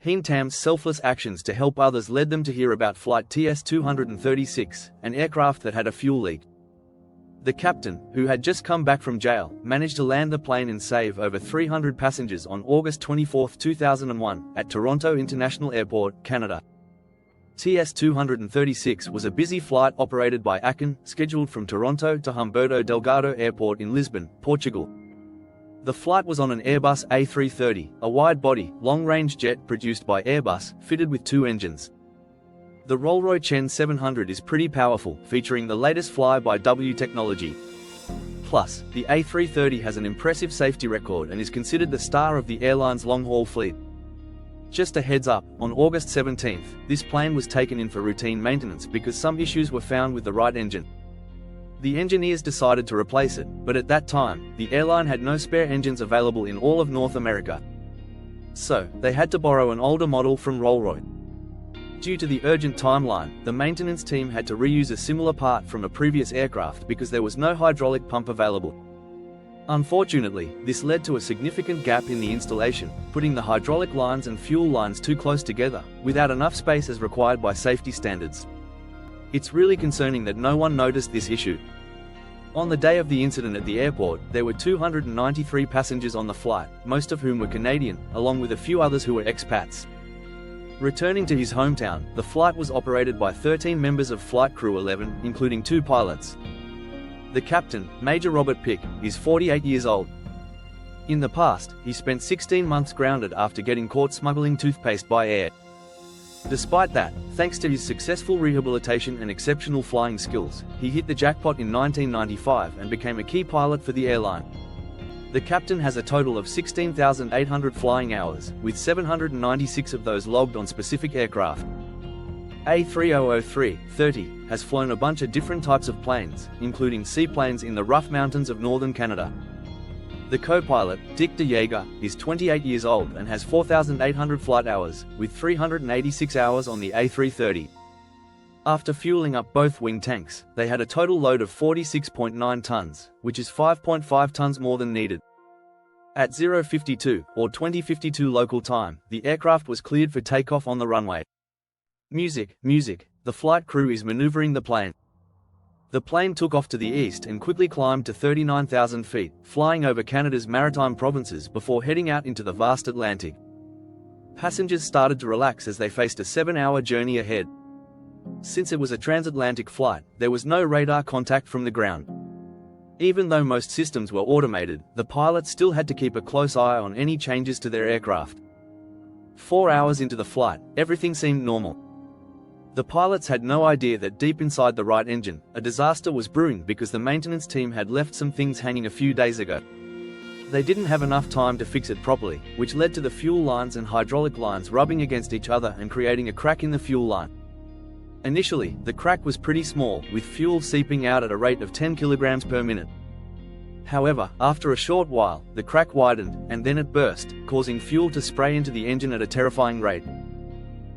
Heentam's selfless actions to help others led them to hear about Flight TS-236, an aircraft that had a fuel leak. The captain, who had just come back from jail, managed to land the plane and save over 300 passengers on August 24, 2001, at Toronto International Airport, Canada. TS-236 was a busy flight operated by TUAN, scheduled from Toronto to Humberto Delgado Airport in Lisbon, Portugal. The flight was on an Airbus A330, a wide-body, long-range jet produced by Airbus, fitted with 2 engines. The Rolls-Royce Chen 700 is pretty powerful, featuring the latest fly-by-wire technology. Plus, the A330 has an impressive safety record and is considered the star of the airline's long-haul fleet. Just a heads up, on August 17, this plane was taken in for routine maintenance because some issues were found with the right engine. The engineers decided to replace it, but at that time, the airline had no spare engines available in all of North America. So, they had to borrow an older model from Rolls-Royce. Due to the urgent timeline, the maintenance team had to reuse a similar part from a previous aircraft because there was no hydraulic pump available. Unfortunately, this led to a significant gap in the installation, putting the hydraulic lines and fuel lines too close together, without enough space as required by safety standards. It's really concerning that no one noticed this issue. On the day of the incident at the airport, there were 293 passengers on the flight, most of whom were Canadian, along with a few others who were expats. Returning to his hometown, the flight was operated by 13 members of Flight Crew 11, including 2 pilots. The captain, Major Robert Pick, is 48 years old. In the past, he spent 16 months grounded after getting caught smuggling toothpaste by air. Despite that, thanks to his successful rehabilitation and exceptional flying skills, he hit the jackpot in 1995 and became a key pilot for the airline. The captain has a total of 16,800 flying hours, with 796 of those logged on specific aircraft. A300-30 has flown a bunch of different types of planes, including seaplanes in the rough mountains of northern Canada. The co-pilot, Dick de Jager, is 28 years old and has 4,800 flight hours, with 386 hours on the A330. After fueling up both wing tanks, they had a total load of 46.9 tons, which is 5.5 tons more than needed. At 0:52, or 20:52 local time, the aircraft was cleared for takeoff on the runway. Music, the flight crew is maneuvering the plane. The plane took off to the east and quickly climbed to 39,000 feet, flying over Canada's maritime provinces before heading out into the vast Atlantic. Passengers started to relax as they faced a 7-hour journey ahead. Since it was a transatlantic flight, there was no radar contact from the ground. Even though most systems were automated, the pilots still had to keep a close eye on any changes to their aircraft. 4 hours into the flight, everything seemed normal. The pilots had no idea that deep inside the right engine, a disaster was brewing because the maintenance team had left some things hanging a few days ago. They didn't have enough time to fix it properly, which led to the fuel lines and hydraulic lines rubbing against each other and creating a crack in the fuel line. Initially, the crack was pretty small, with fuel seeping out at a rate of 10 kilograms per minute. However, after a short while, the crack widened, and then it burst, causing fuel to spray into the engine at a terrifying rate.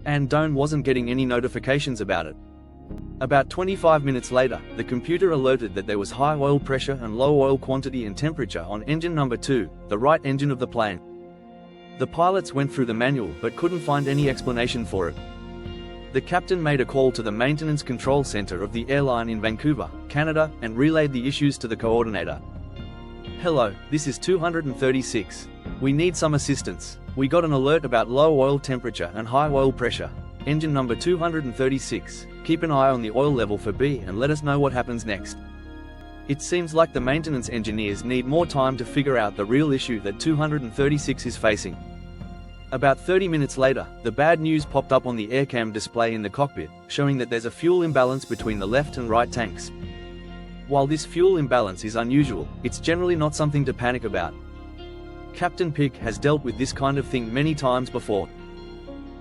And TUAN wasn't getting any notifications about it. About 25 minutes later, the computer alerted that there was high oil pressure and low oil quantity and temperature on engine number 2, the right engine of the plane. The pilots went through the manual but couldn't find any explanation for it. The captain made a call to the maintenance control center of the airline in Vancouver, Canada, and relayed the issues to the coordinator. "Hello, this is 236. We need some assistance. We got an alert about low oil temperature and high oil pressure. Engine number 236. Keep an eye on the oil level for B and let us know what happens next." It seems like the maintenance engineers need more time to figure out the real issue that 236 is facing. About 30 minutes later, the bad news popped up on the aircam display in the cockpit, showing that there's a fuel imbalance between the left and right tanks. While this fuel imbalance is unusual, it's generally not something to panic about. Captain Pick has dealt with this kind of thing many times before.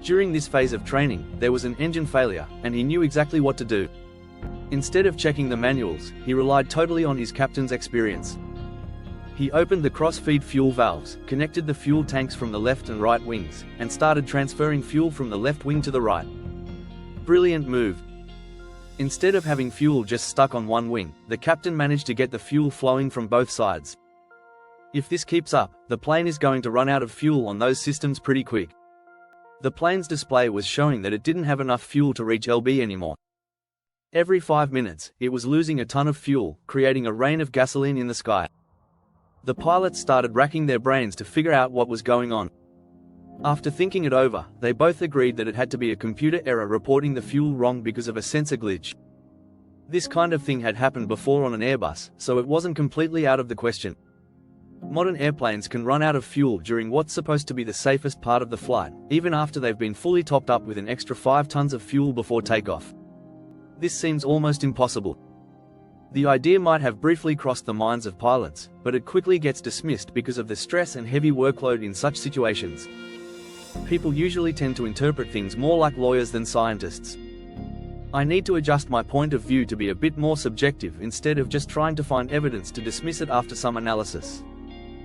During this phase of training, there was an engine failure, and he knew exactly what to do. Instead of checking the manuals, he relied totally on his captain's experience. He opened the cross-feed fuel valves, connected the fuel tanks from the left and right wings, and started transferring fuel from the left wing to the right. Brilliant move. Instead of having fuel just stuck on one wing, the captain managed to get the fuel flowing from both sides. If this keeps up, the plane is going to run out of fuel on those systems pretty quick. The plane's display was showing that it didn't have enough fuel to reach LB anymore. Every 5 minutes, it was losing a ton of fuel, creating a rain of gasoline in the sky. The pilots started racking their brains to figure out what was going on. After thinking it over, they both agreed that it had to be a computer error reporting the fuel wrong because of a sensor glitch. This kind of thing had happened before on an Airbus, so it wasn't completely out of the question. Modern airplanes can run out of fuel during what's supposed to be the safest part of the flight, even after they've been fully topped up with an extra 5 tons of fuel before takeoff. This seems almost impossible. The idea might have briefly crossed the minds of pilots, but it quickly gets dismissed because of the stress and heavy workload in such situations. People usually tend to interpret things more like lawyers than scientists. I need to adjust my point of view to be a bit more subjective instead of just trying to find evidence to dismiss it after some analysis.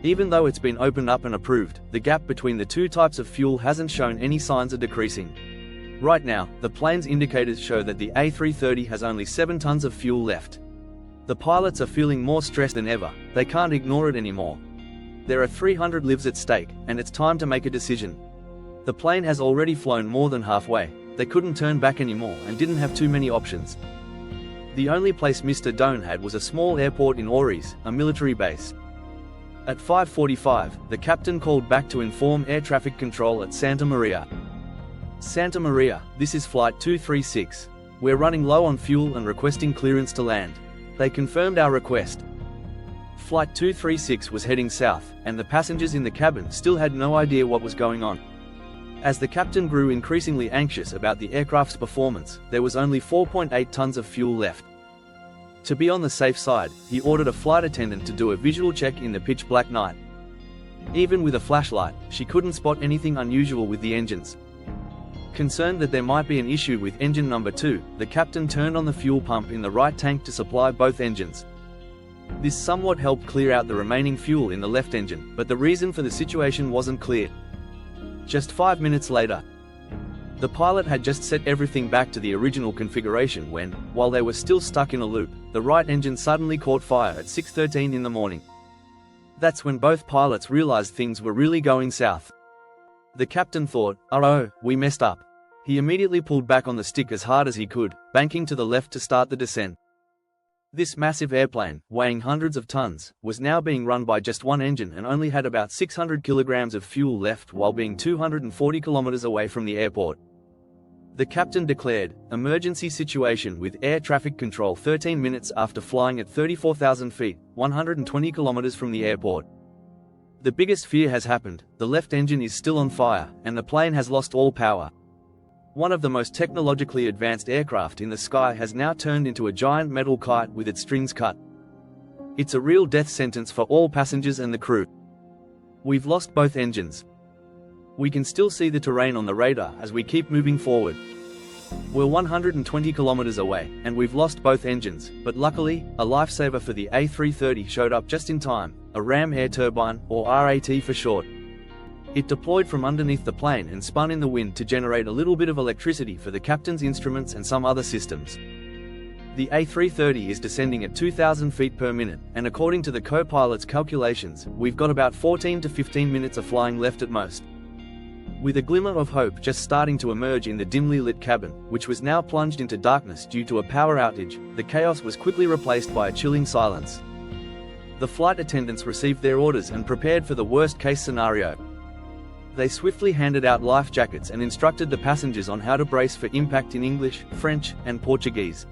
Even though it's been opened up and approved, the gap between the two types of fuel hasn't shown any signs of decreasing. Right now, the plane's indicators show that the A330 has only 7 tons of fuel left. The pilots are feeling more stressed than ever. They can't ignore it anymore. There are 300 lives at stake, and it's time to make a decision. The plane has already flown more than halfway. They couldn't turn back anymore and didn't have too many options. The only place Mr. Doan had was a small airport in Auris, a military base. At 5:45, the captain called back to inform air traffic control at Santa Maria. Santa Maria, this is flight 236. We're running low on fuel and requesting clearance to land. They confirmed our request. Flight 236 was heading south, and the passengers in the cabin still had no idea what was going on. As the captain grew increasingly anxious about the aircraft's performance, there was only 4.8 tons of fuel left. To be on the safe side, he ordered a flight attendant to do a visual check in the pitch-black night. Even with a flashlight, she couldn't spot anything unusual with the engines. Concerned that there might be an issue with engine number 2, the captain turned on the fuel pump in the right tank to supply both engines. This somewhat helped clear out the remaining fuel in the left engine, but the reason for the situation wasn't clear. Just 5 minutes later, the pilot had just set everything back to the original configuration when, while they were still stuck in a loop, the right engine suddenly caught fire at 6:13 in the morning. That's when both pilots realized things were really going south. The captain thought, "Oh, we messed up." He immediately pulled back on the stick as hard as he could, banking to the left to start the descent. This massive airplane, weighing hundreds of tons, was now being run by just one engine and only had about 600 kilograms of fuel left while being 240 kilometers away from the airport. The captain declared, "Emergency situation with air traffic control 13 minutes after flying at 34,000 feet, 120 kilometers from the airport." The biggest fear has happened. The left engine is still on fire, and the plane has lost all power. One of the most technologically advanced aircraft in the sky has now turned into a giant metal kite with its strings cut. It's a real death sentence for all passengers and the crew. We've lost both engines. We can still see the terrain on the radar as we keep moving forward. We're 120 kilometers away, and we've lost both engines, but luckily, a lifesaver for the A330 showed up just in time, a ram air turbine, or RAT for short. It deployed from underneath the plane and spun in the wind to generate a little bit of electricity for the captain's instruments and some other systems. The A330 is descending at 2,000 feet per minute, and according to the co-pilot's calculations, we've got about 14 to 15 minutes of flying left at most. With a glimmer of hope just starting to emerge in the dimly lit cabin, which was now plunged into darkness due to a power outage, the chaos was quickly replaced by a chilling silence. The flight attendants received their orders and prepared for the worst-case scenario. They swiftly handed out life jackets and instructed the passengers on how to brace for impact in English, French, and Portuguese.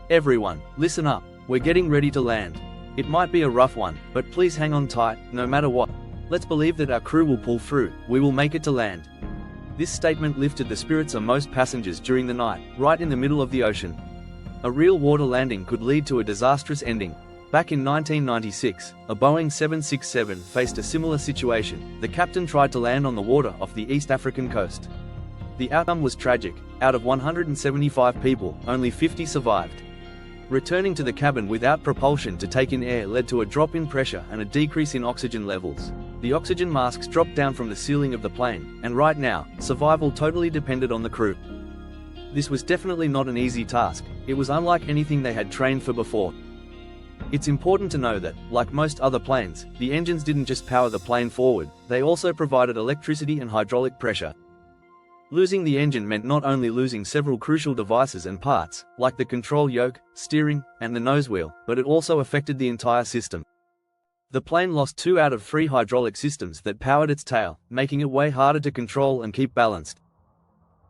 "Everyone, listen up. We're getting ready to land. It might be a rough one, but please hang on tight, no matter what. Let's believe that our crew will pull through. We will make it to land." This statement lifted the spirits of most passengers during the night, right in the middle of the ocean. A real water landing could lead to a disastrous ending. Back in 1996, a Boeing 767 faced a similar situation. The captain tried to land on the water off the East African coast. The outcome was tragic. Out of 175 people, only 50 survived. Returning to the cabin without propulsion to take in air led to a drop in pressure and a decrease in oxygen levels. The oxygen masks dropped down from the ceiling of the plane, and right now, survival totally depended on the crew. This was definitely not an easy task. It was unlike anything they had trained for before. It's important to know that, like most other planes, the engines didn't just power the plane forward, they also provided electricity and hydraulic pressure. Losing the engine meant not only losing several crucial devices and parts, like the control yoke, steering, and the nose wheel, but it also affected the entire system. The plane lost 2 out of 3 hydraulic systems that powered its tail, making it way harder to control and keep balanced.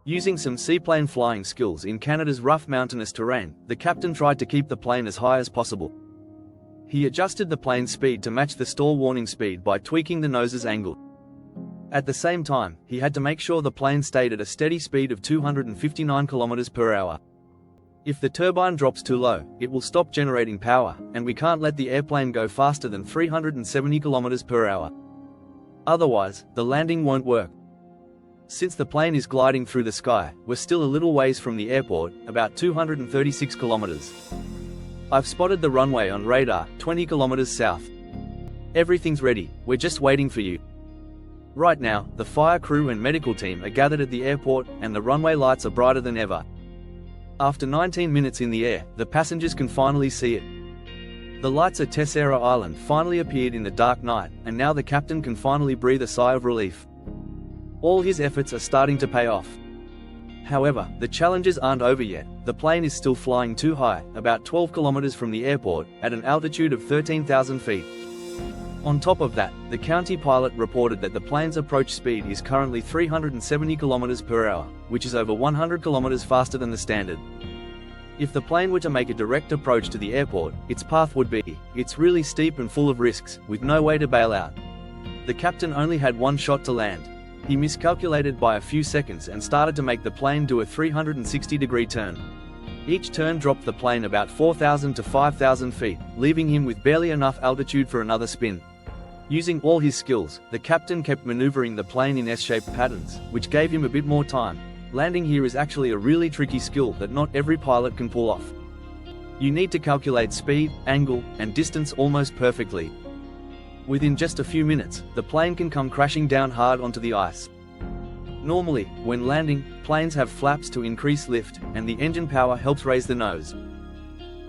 Using some seaplane flying skills in Canada's rough mountainous terrain, the captain tried to keep the plane as high as possible. He adjusted the plane's speed to match the stall warning speed by tweaking the nose's angle. At the same time, he had to make sure the plane stayed at a steady speed of 259 km per hour. If the turbine drops too low, it will stop generating power, and we can't let the airplane go faster than 370 km per hour. Otherwise, the landing won't work. Since the plane is gliding through the sky, we're still a little ways from the airport, about 236 kilometers. I've spotted the runway on radar, 20 kilometers south. Everything's ready, we're just waiting for you. Right now, the fire crew and medical team are gathered at the airport, and the runway lights are brighter than ever. After 19 minutes in the air, the passengers can finally see it. The lights at Tessera Island finally appeared in the dark night, and now the captain can finally breathe a sigh of relief. All his efforts are starting to pay off. However, the challenges aren't over yet. The plane is still flying too high, about 12 kilometers from the airport, at an altitude of 13,000 feet. On top of that, the county pilot reported that the plane's approach speed is currently 370 km per hour, which is over 100 km faster than the standard. If the plane were to make a direct approach to the airport, its path would be, it's really steep and full of risks, with no way to bail out. The captain only had one shot to land. He miscalculated by a few seconds and started to make the plane do a 360-degree turn. Each turn dropped the plane about 4,000 to 5,000 feet, leaving him with barely enough altitude for another spin. Using all his skills, the captain kept maneuvering the plane in S-shaped patterns, which gave him a bit more time. Landing here is actually a really tricky skill that not every pilot can pull off. You need to calculate speed, angle, and distance almost perfectly. Within just a few minutes, the plane can come crashing down hard onto the ice. Normally, when landing, planes have flaps to increase lift, and the engine power helps raise the nose.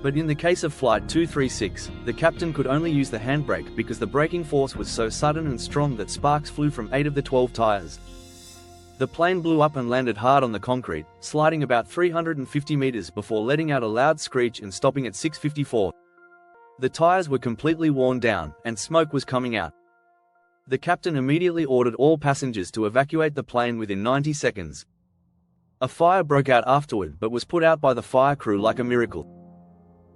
But in the case of Flight 236, the captain could only use the handbrake because the braking force was so sudden and strong that sparks flew from 8 of the 12 tires. The plane blew up and landed hard on the concrete, sliding about 350 meters before letting out a loud screech and stopping at 654. The tires were completely worn down, and smoke was coming out. The captain immediately ordered all passengers to evacuate the plane within 90 seconds. A fire broke out afterward but was put out by the fire crew like a miracle.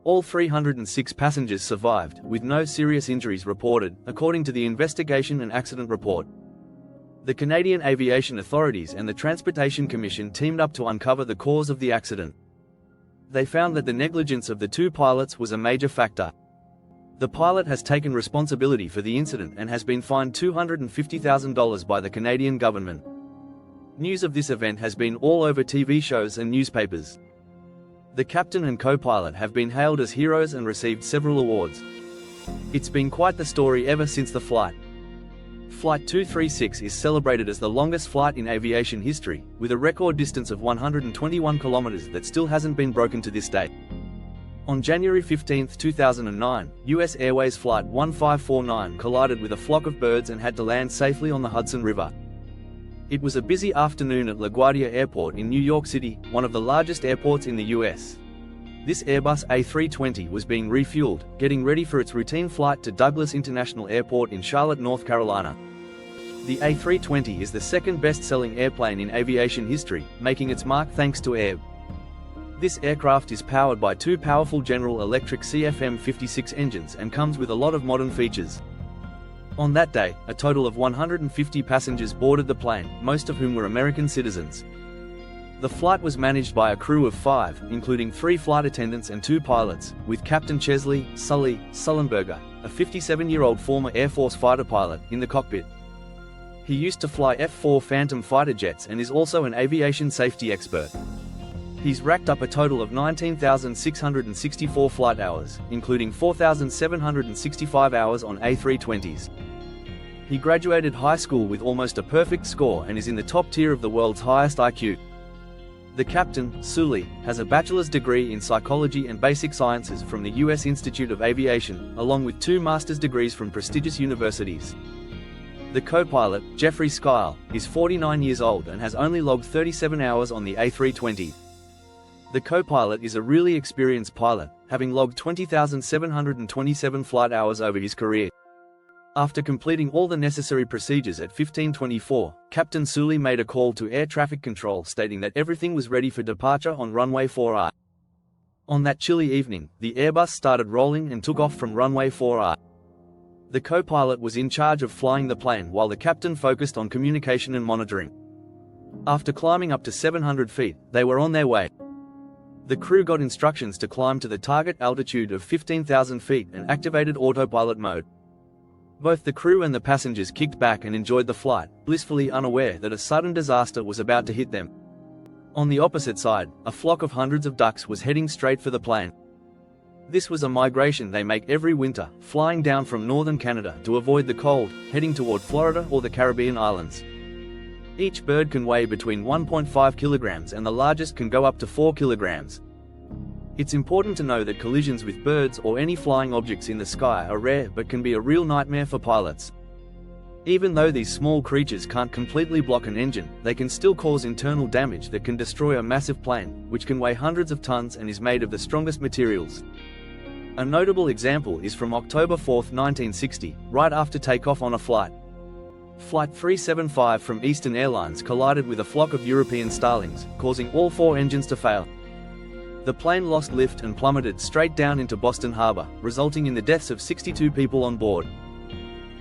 All 306 passengers survived, with no serious injuries reported, according to the Investigation and Accident Report. The Canadian Aviation Authorities and the Transportation Commission teamed up to uncover the cause of the accident. They found that the negligence of the 2 pilots was a major factor. The pilot has taken responsibility for the incident and has been fined $250,000 by the Canadian government. News of this event has been all over TV shows and newspapers. The captain and co-pilot have been hailed as heroes and received several awards. It's been quite the story ever since the flight. Flight 236 is celebrated as the longest flight in aviation history, with a record distance of 121 kilometers that still hasn't been broken to this date. On January 15, 2009, US Airways Flight 1549 collided with a flock of birds and had to land safely on the Hudson River. It was a busy afternoon at LaGuardia Airport in New York City, one of the largest airports in the US. This Airbus A320 was being refueled, getting ready for its routine flight to Douglas International Airport in Charlotte, North Carolina. The A320 is the second best-selling airplane in aviation history, making its mark thanks to Air. This aircraft is powered by 2 powerful General Electric CFM56 engines and comes with a lot of modern features. On that day, a total of 150 passengers boarded the plane, most of whom were American citizens. The flight was managed by a crew of 5, including 3 flight attendants and 2 pilots, with Captain Chesley Sully Sullenberger, a 57-year-old former Air Force fighter pilot, in the cockpit. He used to fly F-4 Phantom fighter jets and is also an aviation safety expert. He's racked up a total of 19,664 flight hours, including 4,765 hours on A320s. He graduated high school with almost a perfect score and is in the top tier of the world's highest IQ. The captain, Sully, has a bachelor's degree in psychology and basic sciences from the U.S. Institute of Aviation, along with 2 master's degrees from prestigious universities. The co-pilot, Jeffrey Skyle, is 49 years old and has only logged 37 hours on the A320. The co-pilot is a really experienced pilot, having logged 20,727 flight hours over his career. After completing all the necessary procedures at 15:24, Captain Sully made a call to air traffic control stating that everything was ready for departure on runway 4R. On that chilly evening, the Airbus started rolling and took off from runway 4R. The co-pilot was in charge of flying the plane while the captain focused on communication and monitoring. After climbing up to 700 feet, they were on their way. The crew got instructions to climb to the target altitude of 15,000 feet and activated autopilot mode. Both the crew and the passengers kicked back and enjoyed the flight, blissfully unaware that a sudden disaster was about to hit them. On the opposite side, a flock of hundreds of ducks was heading straight for the plane. This was a migration they make every winter, flying down from northern Canada to avoid the cold, heading toward Florida or the Caribbean islands. Each bird can weigh between 1.5 kilograms and the largest can go up to 4 kilograms. It's important to know that collisions with birds or any flying objects in the sky are rare but can be a real nightmare for pilots. Even though these small creatures can't completely block an engine, they can still cause internal damage that can destroy a massive plane, which can weigh hundreds of tons and is made of the strongest materials. A notable example is from October 4, 1960, right after takeoff on a flight. Flight 375 from Eastern Airlines collided with a flock of European starlings, causing all 4 engines to fail. The plane lost lift and plummeted straight down into Boston Harbor, resulting in the deaths of 62 people on board.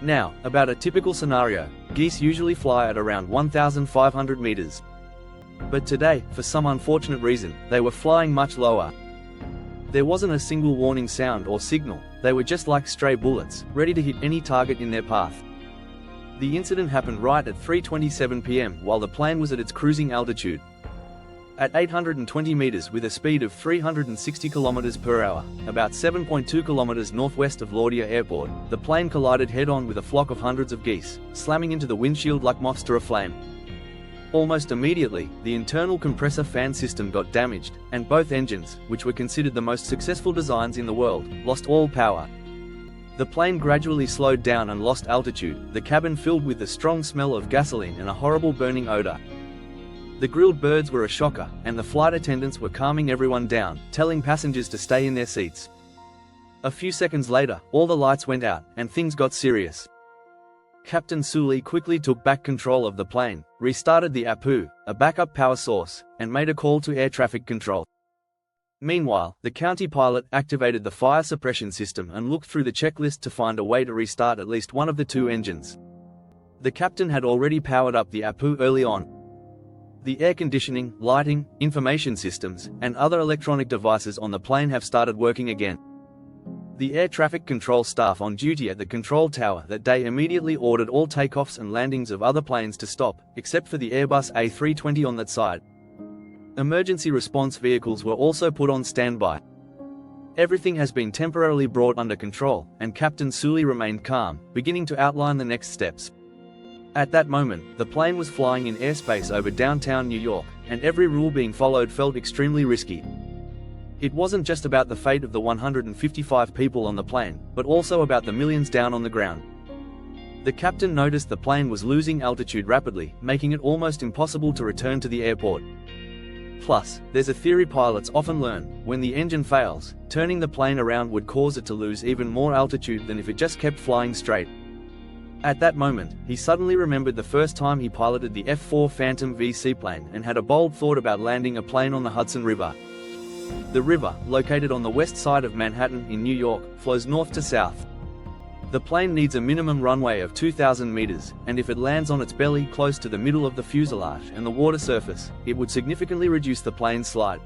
Now, about a typical scenario, geese usually fly at around 1,500 meters. But today, for some unfortunate reason, they were flying much lower. There wasn't a single warning sound or signal, they were just like stray bullets, ready to hit any target in their path. The incident happened right at 3:27 p.m. while the plane was at its cruising altitude. At 820 meters with a speed of 360 kilometers per hour, about 7.2 kilometers northwest of LaGuardia Airport, the plane collided head-on with a flock of hundreds of geese, slamming into the windshield like moths to a flame. Almost immediately, the internal compressor fan system got damaged, and both engines, which were considered the most successful designs in the world, lost all power. The plane gradually slowed down and lost altitude, the cabin filled with the strong smell of gasoline and a horrible burning odor. The grilled birds were a shocker, and the flight attendants were calming everyone down, telling passengers to stay in their seats. A few seconds later, all the lights went out, and things got serious. Captain Sully quickly took back control of the plane, restarted the APU, a backup power source, and made a call to air traffic control. Meanwhile, the county pilot activated the fire suppression system and looked through the checklist to find a way to restart at least one of the 2 engines. The captain had already powered up the APU early on. The air conditioning, lighting, information systems, and other electronic devices on the plane have started working again. The air traffic control staff on duty at the control tower that day immediately ordered all takeoffs and landings of other planes to stop, except for the Airbus A320 on that side. Emergency response vehicles were also put on standby. Everything has been temporarily brought under control, and Captain Sully remained calm, beginning to outline the next steps. At that moment, the plane was flying in airspace over downtown New York, and every rule being followed felt extremely risky. It wasn't just about the fate of the 155 people on the plane, but also about the millions down on the ground. The captain noticed the plane was losing altitude rapidly, making it almost impossible to return to the airport. Plus, there's a theory pilots often learn: when the engine fails, turning the plane around would cause it to lose even more altitude than if it just kept flying straight. At that moment, he suddenly remembered the first time he piloted the F-4 Phantom V seaplane and had a bold thought about landing a plane on the Hudson River. The river, located on the west side of Manhattan in New York, flows north to south. The plane needs a minimum runway of 2,000 meters, and if it lands on its belly close to the middle of the fuselage and the water surface, it would significantly reduce the plane's slide.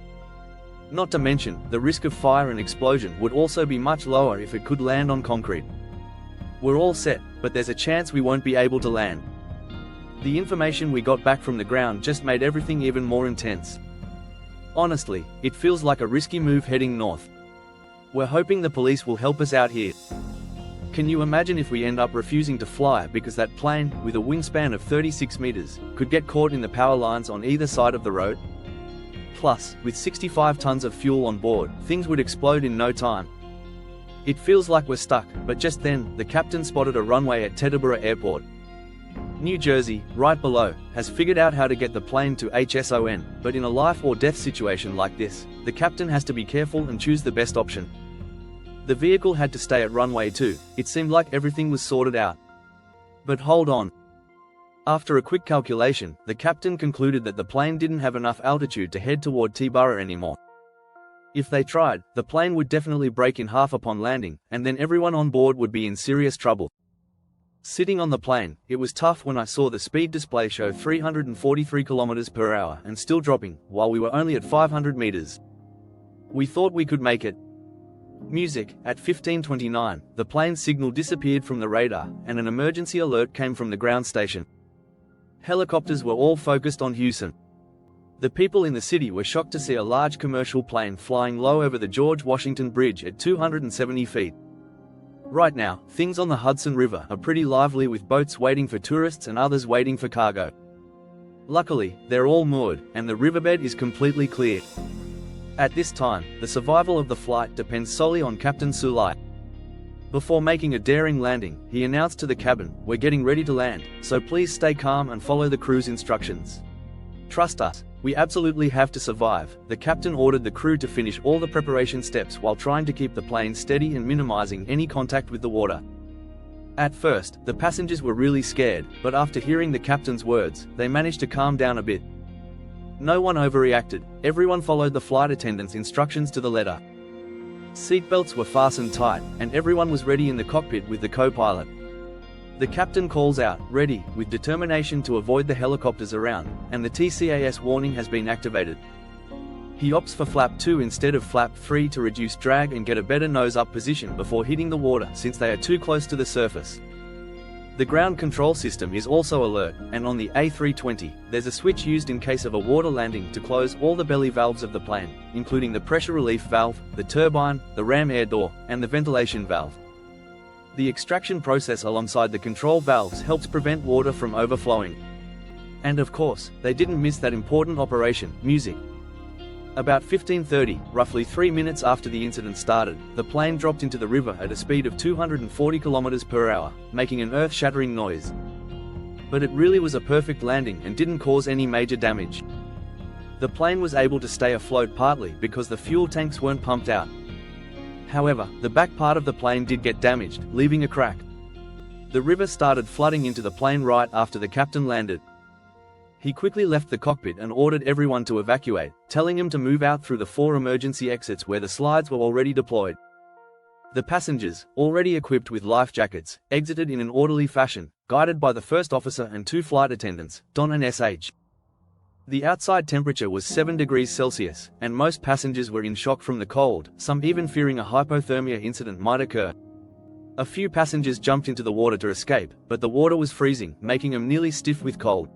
Not to mention, the risk of fire and explosion would also be much lower if it could land on concrete. We're all set, but there's a chance we won't be able to land. The information we got back from the ground just made everything even more intense. Honestly, it feels like a risky move heading north. We're hoping the police will help us out here. Can you imagine if we end up refusing to fly because that plane, with a wingspan of 36 meters, could get caught in the power lines on either side of the road? Plus, with 65 tons of fuel on board, things would explode in no time. It feels like we're stuck, but just then, the captain spotted a runway at Teterboro Airport. New Jersey, right below, has figured out how to get the plane to HSON, but in a life or death situation like this, the captain has to be careful and choose the best option. The vehicle had to stay at runway 2, it seemed like everything was sorted out. But hold on. After a quick calculation, the captain concluded that the plane didn't have enough altitude to head toward T-Borough anymore. If they tried, the plane would definitely break in half upon landing, and then everyone on board would be in serious trouble. Sitting on the plane, it was tough when I saw the speed display show 343 km per hour and still dropping, while we were only at 500 meters. We thought we could make it. Music. At 15:29, the plane's signal disappeared from the radar, and an emergency alert came from the ground station. Helicopters were all focused on Houston. The people in the city were shocked to see a large commercial plane flying low over the George Washington Bridge at 270 feet. Right now, things on the Hudson River are pretty lively with boats waiting for tourists and others waiting for cargo. Luckily, they're all moored, and the riverbed is completely clear. At this time, the survival of the flight depends solely on Captain Sulai. Before making a daring landing, he announced to the cabin, "We're getting ready to land, so please stay calm and follow the crew's instructions. Trust us, we absolutely have to survive." The captain ordered the crew to finish all the preparation steps while trying to keep the plane steady and minimizing any contact with the water. At first, the passengers were really scared, but after hearing the captain's words, they managed to calm down a bit. No one overreacted, everyone followed the flight attendant's instructions to the letter. Seatbelts were fastened tight, and everyone was ready in the cockpit with the co-pilot. The captain calls out, "Ready," with determination to avoid the helicopters around, and the TCAS warning has been activated. He opts for flap 2 instead of flap 3 to reduce drag and get a better nose-up position before hitting the water since they are too close to the surface. The ground control system is also alert, and on the A320, there's a switch used in case of a water landing to close all the belly valves of the plane, including the pressure relief valve, the turbine, the ram air door, and the ventilation valve. The extraction process alongside the control valves helps prevent water from overflowing. And of course, they didn't miss that important operation, music. About 15:30, roughly 3 minutes after the incident started, the plane dropped into the river at a speed of 240 km per hour, making an earth-shattering noise. But it really was a perfect landing and didn't cause any major damage. The plane was able to stay afloat partly because the fuel tanks weren't pumped out. However, the back part of the plane did get damaged, leaving a crack. The river started flooding into the plane right after the captain landed. He quickly left the cockpit and ordered everyone to evacuate, telling him to move out through the 4 emergency exits where the slides were already deployed. The passengers, already equipped with life jackets, exited in an orderly fashion, guided by the first officer and 2 flight attendants, Don and SH. The outside temperature was 7 degrees Celsius, and most passengers were in shock from the cold, some even fearing a hypothermia incident might occur. A few passengers jumped into the water to escape, but the water was freezing, making them nearly stiff with cold.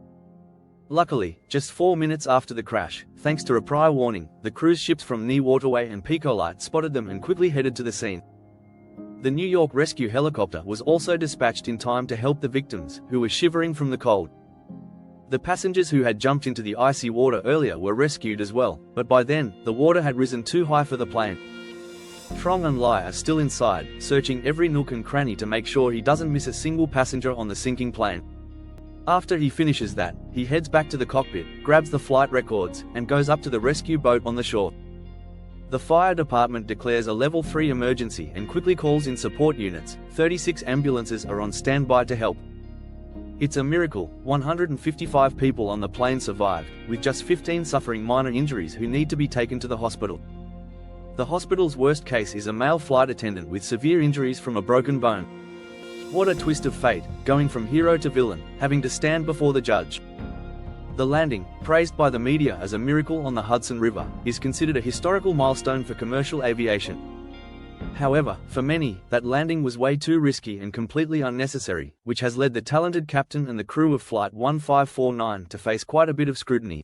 Luckily, just 4 minutes after the crash, thanks to a prior warning, the cruise ships from Knee Waterway and Pico Light spotted them and quickly headed to the scene. The New York rescue helicopter was also dispatched in time to help the victims, who were shivering from the cold. The passengers who had jumped into the icy water earlier were rescued as well, but by then, the water had risen too high for the plane. Trong and Lai are still inside, searching every nook and cranny to make sure he doesn't miss a single passenger on the sinking plane. After he finishes that, he heads back to the cockpit, grabs the flight records, and goes up to the rescue boat on the shore. The fire department declares a level 3 emergency and quickly calls in support units. 36 ambulances are on standby to help. It's a miracle, 155 people on the plane survived, with just 15 suffering minor injuries who need to be taken to the hospital. The hospital's worst case is a male flight attendant with severe injuries from a broken bone. What a twist of fate, going from hero to villain, having to stand before the judge. The landing, praised by the media as a miracle on the Hudson River, is considered a historical milestone for commercial aviation. However, for many, that landing was way too risky and completely unnecessary, which has led the talented captain and the crew of Flight 1549 to face quite a bit of scrutiny.